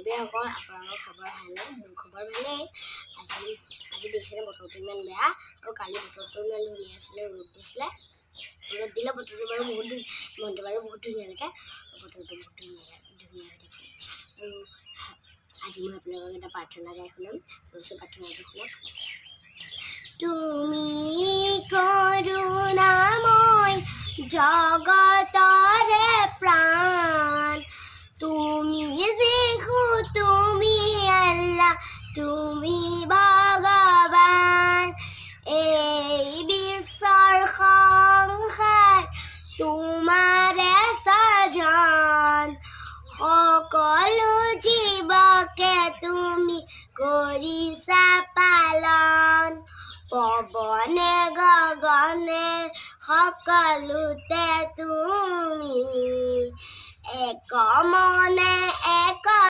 সকল আপোনালোকৰ খবৰ ভালনে? মোৰ খবৰ ভালেই। আজি দেখিছিলে বতৰটো ইমান বেয়া আৰু কালি বতৰটো ইমান ধুনীয়া আছিলে, ৰ'দ দিছিলে। ৰ'দ দিলে বতৰটো বাৰু মনটো বাৰু বহুত ধুনীয়া লাগে। বতৰটো বহুত ধুনীয়া হৈ থাকে। আৰু আজি মই আপোনালোকক এটা প্ৰাৰ্থনা গাই শুনাম। প্ৰাৰ্থনাটো শুনক। তুমি কৰুণাময় জগতৰে প্ৰাণ, তুমি যিহু, তুমি আল্লাহ, তুমি ভগবান। এই বিশ্বৰ সংসাৰ তোমাৰে সাজন, সকলো জীৱকে তুমি কৰিছা পালন। পবনে গগনে সকলোতে তুমি এক মনে এক